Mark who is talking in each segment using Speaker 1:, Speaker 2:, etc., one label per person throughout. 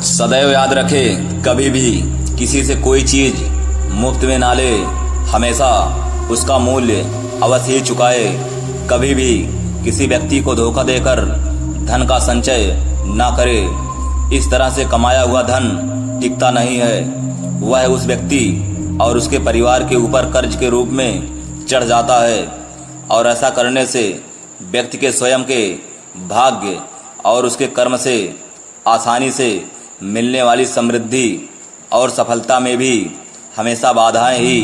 Speaker 1: सदैव याद रखें, कभी भी किसी से कोई चीज मुफ्त में ना ले, हमेशा उसका मूल्य अवश्य ही चुकाए। कभी भी किसी व्यक्ति को धोखा देकर धन का संचय ना करे। इस तरह से कमाया हुआ धन टिकता नहीं है, वह उस व्यक्ति और उसके परिवार के ऊपर कर्ज के रूप में चढ़ जाता है और ऐसा करने से व्यक्ति के स्वयं के भाग्य और उसके कर्म से आसानी से मिलने वाली समृद्धि और सफलता में भी हमेशा बाधाएं ही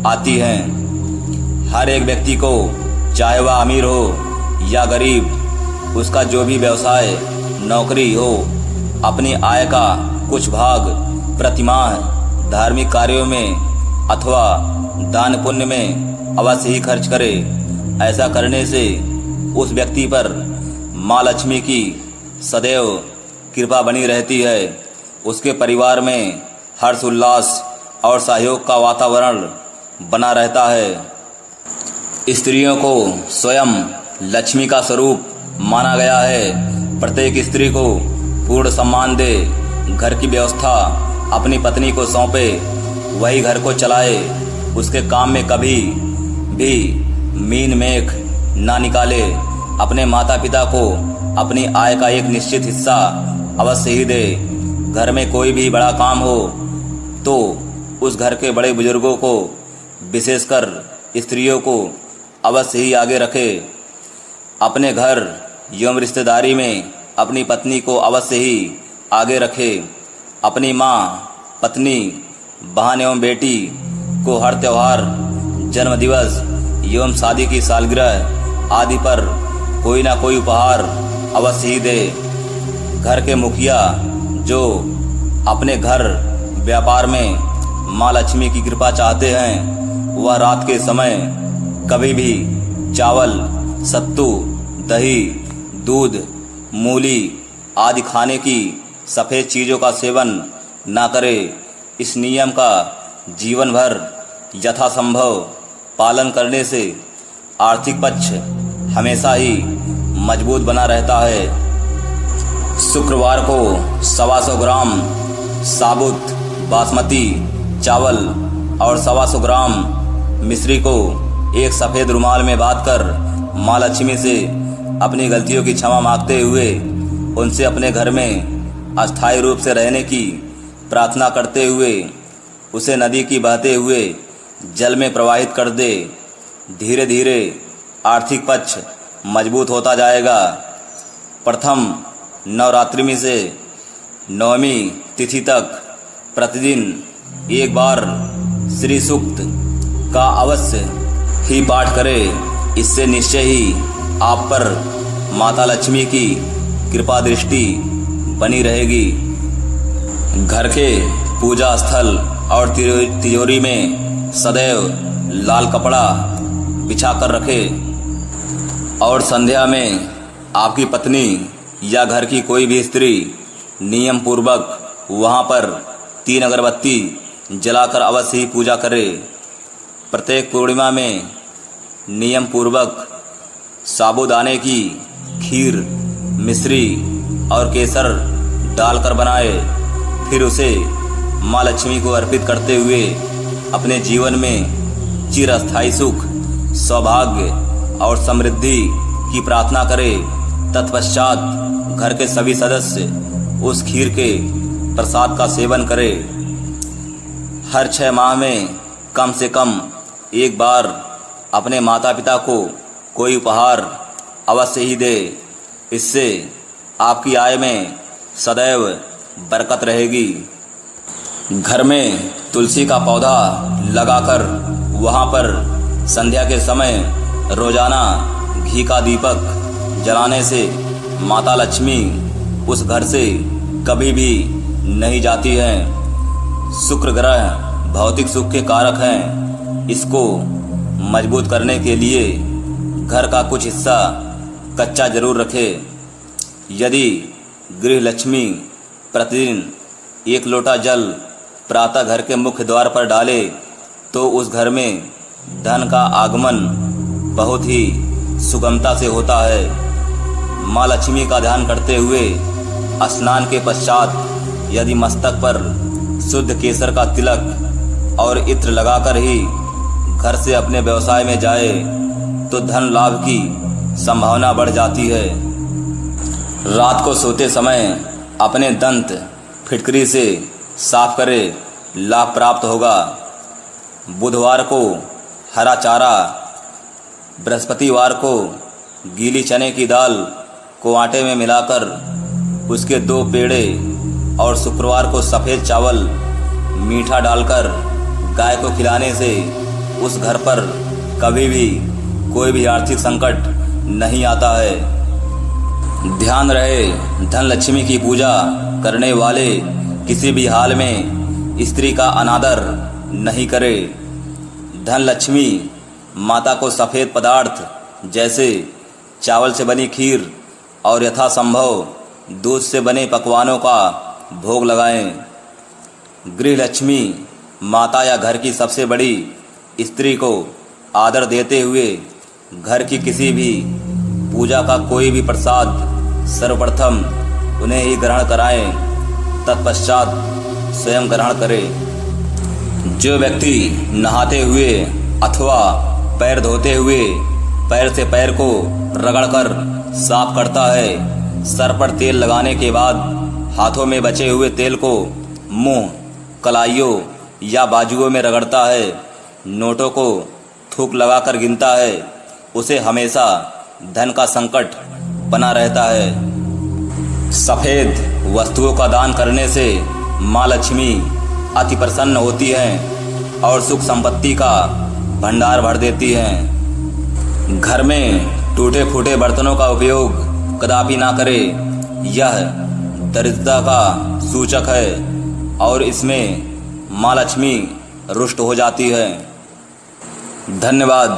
Speaker 1: आती हैं। हर एक व्यक्ति को, चाहे वह अमीर हो या गरीब, उसका जो भी व्यवसाय नौकरी हो, अपनी आय का कुछ भाग प्रतिमाह धार्मिक कार्यों में अथवा दान पुण्य में अवश्य ही खर्च करे। ऐसा करने से उस व्यक्ति पर माँ लक्ष्मी की सदैव कृपा बनी रहती है। उसके परिवार में हर्ष उल्लास और सहयोग का वातावरण बना रहता है। स्त्रियों को स्वयं लक्ष्मी का स्वरूप माना गया है। प्रत्येक स्त्री को पूर्ण सम्मान दे, घर की व्यवस्था अपनी पत्नी को सौंपे, वही घर को चलाए, उसके काम में कभी भी मीन मेख ना निकाले। अपने माता पिता को अपनी आय का एक निश्चित हिस्सा अवश्य ही दे। घर में कोई भी बड़ा काम हो तो उस घर के बड़े बुजुर्गों को, विशेषकर स्त्रियों को अवश्य ही आगे रखे। अपने घर एवं रिश्तेदारी में अपनी पत्नी को अवश्य ही आगे रखे। अपनी माँ, पत्नी, बहन एवं बेटी को हर त्योहार, जन्मदिवस एवं शादी की सालगिरह आदि पर कोई ना कोई उपहार अवश्य ही दे। घर के मुखिया जो अपने घर व्यापार में माँ लक्ष्मी की कृपा चाहते हैं, वह रात के समय कभी भी चावल, सत्तू, दही, दूध, मूली आदि खाने की सफ़ेद चीज़ों का सेवन ना करे। इस नियम का जीवन भर यथासंभव पालन करने से आर्थिक पक्ष हमेशा ही मजबूत बना रहता है। शुक्रवार को 125 ग्राम साबुत बासमती चावल और 125 ग्राम मिश्री को एक सफ़ेद रुमाल में बांधकर माँ लक्ष्मी से अपनी गलतियों की क्षमा मांगते हुए उनसे अपने घर में अस्थायी रूप से रहने की प्रार्थना करते हुए उसे नदी की बहते हुए जल में प्रवाहित कर दे। धीरे धीरे आर्थिक पक्ष मजबूत होता जाएगा। प्रथम नवरात्रि में से नवमी तिथि तक प्रतिदिन एक बार श्री सूक्त का अवश्य ही पाठ करें। इससे निश्चय ही आप पर माता लक्ष्मी की कृपा दृष्टि बनी रहेगी। घर के पूजा स्थल और तिजोरी में सदैव लाल कपड़ा बिछा कर रखें और संध्या में आपकी पत्नी या घर की कोई भी स्त्री नियम पूर्वक वहाँ पर 3 अगरबत्ती जलाकर अवश्य ही पूजा करे। प्रत्येक पूर्णिमा में नियम पूर्वक साबूदाने की खीर, मिश्री और केसर डालकर बनाए। फिर उसे माँ लक्ष्मी को अर्पित करते हुए अपने जीवन में चिरस्थायी सुख, सौभाग्य और समृद्धि की प्रार्थना करें। तत्पश्चात घर के सभी सदस्य उस खीर के प्रसाद का सेवन करें। हर 6 माह में कम से कम एक बार अपने माता पिता को कोई उपहार अवश्य ही दे। इससे आपकी आय में सदैव बरकत रहेगी। घर में तुलसी का पौधा लगाकर वहाँ पर संध्या के समय रोजाना घी का दीपक जलाने से माता लक्ष्मी उस घर से कभी भी नहीं जाती हैं। शुक्र ग्रह भौतिक सुख के कारक हैं। इसको मजबूत करने के लिए घर का कुछ हिस्सा कच्चा जरूर रखे। यदि गृह लक्ष्मी प्रतिदिन 1 लोटा जल प्रातः घर के मुख्य द्वार पर डाले तो उस घर में धन का आगमन बहुत ही सुगमता से होता है। माँ लक्ष्मी का ध्यान करते हुए स्नान के पश्चात यदि मस्तक पर शुद्ध केसर का तिलक और इत्र लगाकर ही घर से अपने व्यवसाय में जाए तो धन लाभ की संभावना बढ़ जाती है। रात को सोते समय अपने दंत फिटकरी से साफ करे, लाभ प्राप्त होगा। बुधवार को हरा चारा, बृहस्पतिवार को गीली चने की दाल को आटे में मिलाकर उसके 2 पेड़े और शुक्रवार को सफ़ेद चावल मीठा डालकर गाय को खिलाने से उस घर पर कभी भी कोई भी आर्थिक संकट नहीं आता है। ध्यान रहे, धन लक्ष्मी की पूजा करने वाले किसी भी हाल में स्त्री का अनादर नहीं करे। धन लक्ष्मी माता को सफ़ेद पदार्थ जैसे चावल से बनी खीर और यथासंभव दूध से बने पकवानों का भोग लगाएं। गृह लक्ष्मी माता या घर की सबसे बड़ी स्त्री को आदर देते हुए घर की किसी भी पूजा का कोई भी प्रसाद सर्वप्रथम उन्हें ही ग्रहण कराएं, तत्पश्चात स्वयं ग्रहण करें। जो व्यक्ति नहाते हुए अथवा पैर धोते हुए पैर से पैर को रगड़कर साफ करता है, सर पर तेल लगाने के बाद हाथों में बचे हुए तेल को मुंह, कलाइयों या बाजुओं में रगड़ता है, नोटों को थूक लगाकर गिनता है, उसे हमेशा धन का संकट बना रहता है। सफ़ेद वस्तुओं का दान करने से माँ लक्ष्मी अति प्रसन्न होती हैं और सुख संपत्ति का भंडार भर देती हैं। घर में टूटे फूटे बर्तनों का उपयोग कदापि ना करें, यह दरिद्रता का सूचक है और इसमें माँ लक्ष्मी रुष्ट हो जाती है। धन्यवाद।